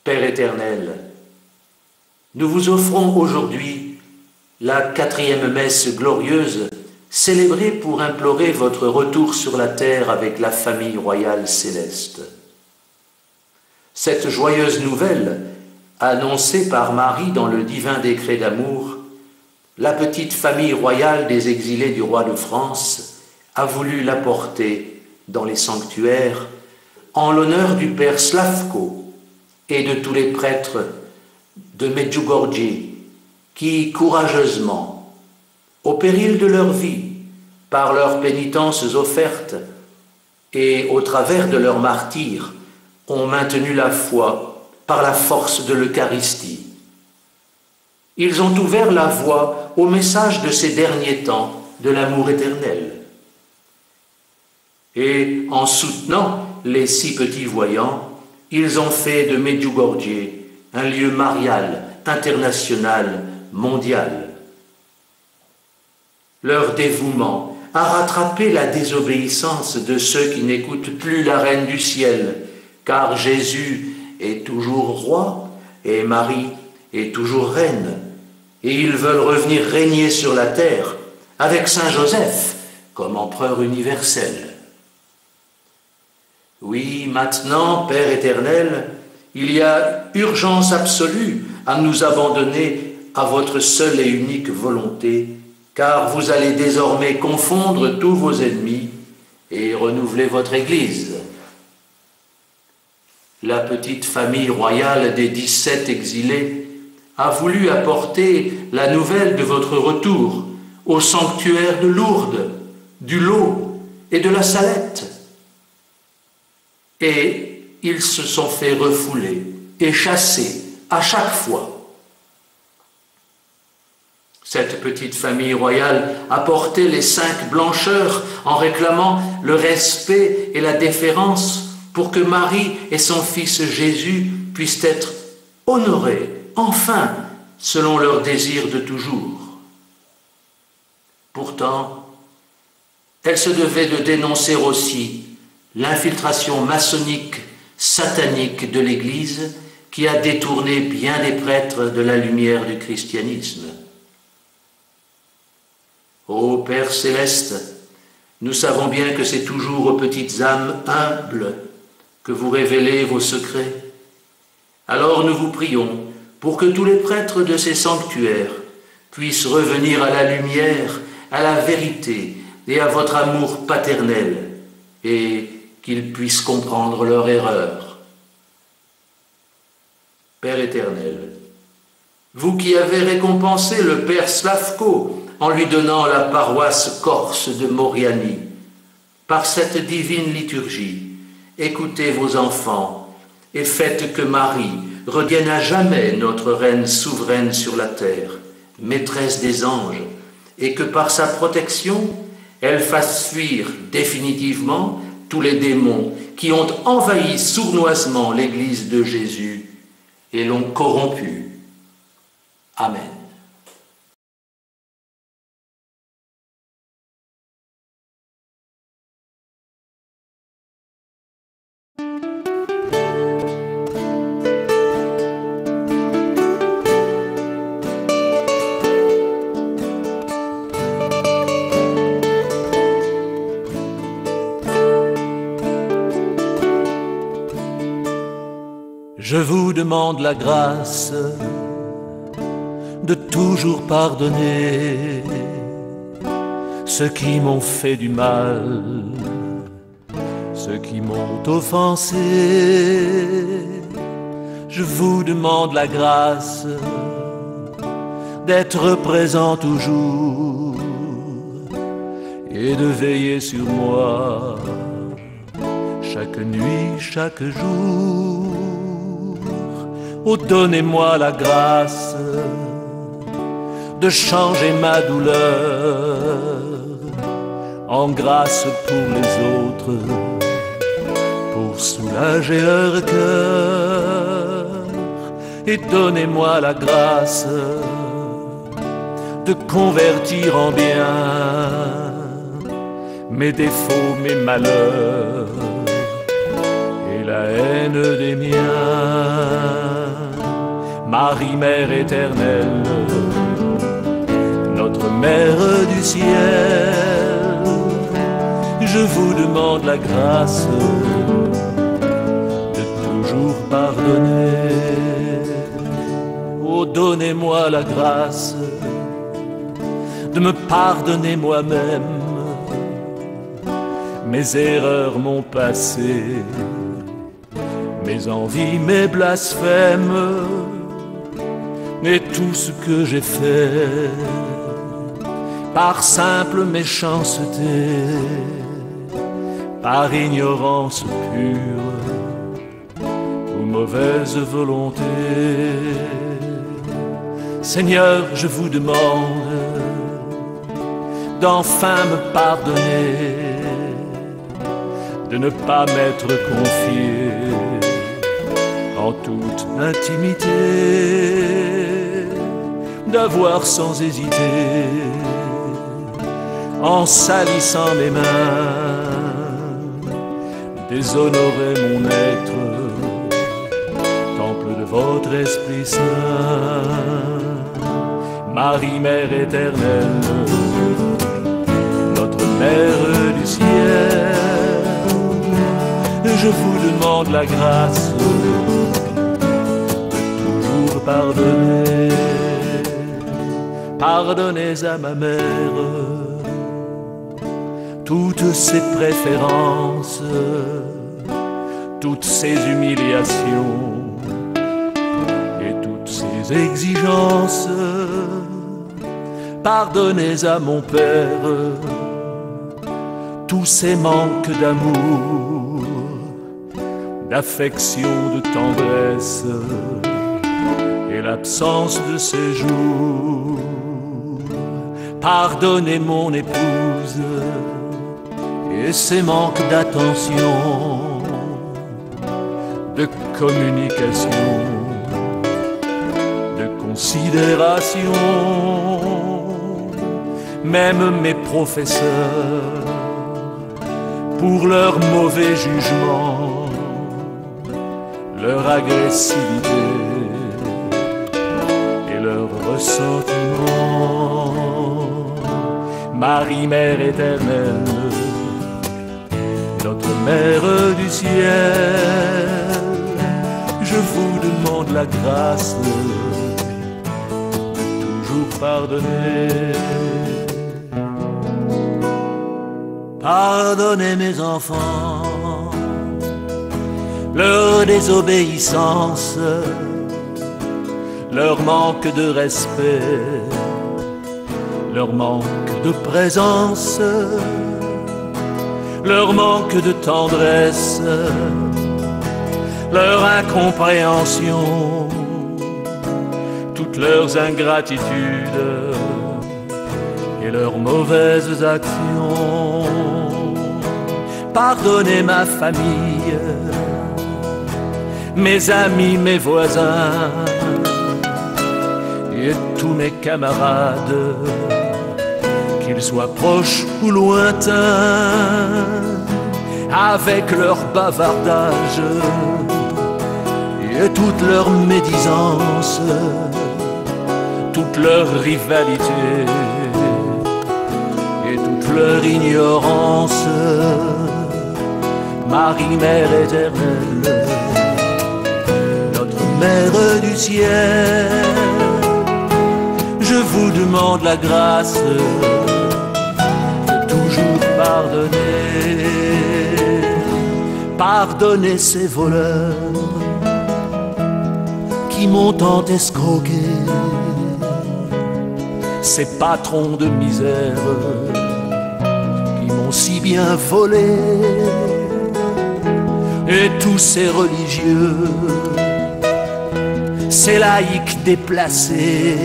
Père éternel, nous vous offrons aujourd'hui la 4e messe glorieuse, célébrée pour implorer votre retour sur la terre avec la famille royale céleste. Cette joyeuse nouvelle, annoncée par Marie dans le divin décret d'amour, la petite famille royale des exilés du roi de France a voulu l'apporter dans les sanctuaires en l'honneur du père Slavko et de tous les prêtres de Medjugorje qui, courageusement, au péril de leur vie, par leurs pénitences offertes et au travers de leur martyre, ont maintenu la foi par la force de l'Eucharistie. Ils ont ouvert la voie au message de ces derniers temps de l'amour éternel. Et en soutenant les 6 petits voyants, ils ont fait de Medjugorje un lieu marial, international, mondial. Leur dévouement a rattrapé la désobéissance de ceux qui n'écoutent plus la Reine du ciel, car Jésus est toujours roi et Marie est toujours reine, et ils veulent revenir régner sur la terre avec Saint Joseph comme empereur universel. Oui, maintenant, Père éternel, il y a urgence absolue à nous abandonner à votre seule et unique volonté, car vous allez désormais confondre tous vos ennemis et renouveler votre Église. La petite famille royale des 17 exilés a voulu apporter la nouvelle de votre retour au sanctuaire de Lourdes, du Lot et de la Salette. Et ils se sont fait refouler et chasser à chaque fois. Cette petite famille royale a porté les 5 blancheurs en réclamant le respect et la déférence pour que Marie et son fils Jésus puissent être honorés, enfin, selon leur désir de toujours. Pourtant, elle se devait de dénoncer aussi l'infiltration maçonnique, satanique de l'Église qui a détourné bien des prêtres de la lumière du christianisme. Ô Père céleste, nous savons bien que c'est toujours aux petites âmes humbles que vous révélez vos secrets. Alors nous vous prions pour que tous les prêtres de ces sanctuaires puissent revenir à la lumière, à la vérité et à votre amour paternel, et qu'ils puissent comprendre leur erreur. Père éternel, vous qui avez récompensé le père Slavko en lui donnant la paroisse corse de Moriani, par cette divine liturgie, écoutez vos enfants et faites que Marie redevienne à jamais notre reine souveraine sur la terre, maîtresse des anges, et que par sa protection, elle fasse fuir définitivement tous les démons qui ont envahi sournoisement l'Église de Jésus et l'ont corrompue. Amen. Je vous demande la grâce de toujours pardonner ceux qui m'ont fait du mal, ceux qui m'ont offensé. Je vous demande la grâce d'être présent toujours et de veiller sur moi chaque nuit, chaque jour. Oh, donnez-moi la grâce de changer ma douleur en grâce pour les autres, pour soulager leur cœur. Et donnez-moi la grâce de convertir en bien mes défauts, mes malheurs, la haine des miens. Marie, Mère éternelle, notre Mère du ciel, je vous demande la grâce de toujours pardonner. Oh, donnez-moi la grâce de me pardonner moi-même mes erreurs, mon passé, mes envies, mes blasphèmes, et tout ce que j'ai fait par simple méchanceté, par ignorance pure ou mauvaise volonté. Seigneur, je vous demande d'enfin me pardonner, de ne pas m'être confié en toute intimité, d'avoir sans hésiter, en salissant mes mains, déshonoré mon être, temple de votre Esprit Saint. Marie, Mère éternelle, notre Mère du ciel, je vous demande la grâce de toujours pardonner. Pardonnez à ma mère toutes ses préférences, toutes ses humiliations et toutes ses exigences. Pardonnez à mon père tous ses manques d'amour, d'affection, de tendresse et l'absence de séjour. Pardonnez mon épouse et ses manques d'attention, de communication, de considération. Même mes professeurs, pour leur mauvais jugement, leur agressivité et leur ressentiment. Marie, Mère éternelle, notre Mère du ciel, je vous demande la grâce de toujours pardonner. Pardonnez mes enfants leur désobéissance, leur manque de respect, leur manque de présence, leur manque de tendresse, leur incompréhension, toutes leurs ingratitudes et leurs mauvaises actions. Pardonnez ma famille, mes amis, mes voisins et tous mes camarades, qu'ils soient proches ou lointains, avec leur bavardage et toute leur médisance, toute leur rivalité et toute leur ignorance. Marie, Mère éternelle, notre Mère du ciel, je vous demande la grâce de toujours pardonner. Pardonnez ces voleurs qui m'ont tant escroqué, ces patrons de misère qui m'ont si bien volé, et tous ces religieux, ces laïcs déplacés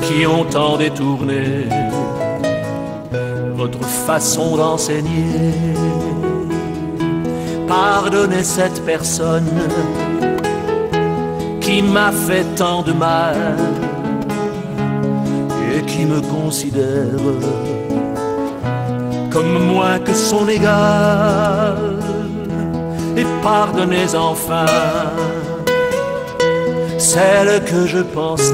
qui ont tant détourné votre façon d'enseigner. Pardonnez cette personne qui m'a fait tant de mal et qui me considère comme moins que son égal. et pardonnez enfin celle que je pense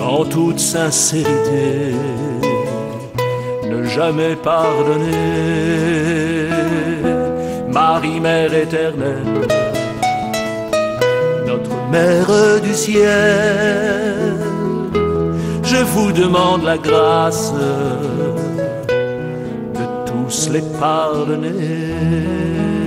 en toute sincérité ne jamais pardonner. Marie, Mère éternelle, notre Mère du ciel, je vous demande la grâce de tous les pardonner.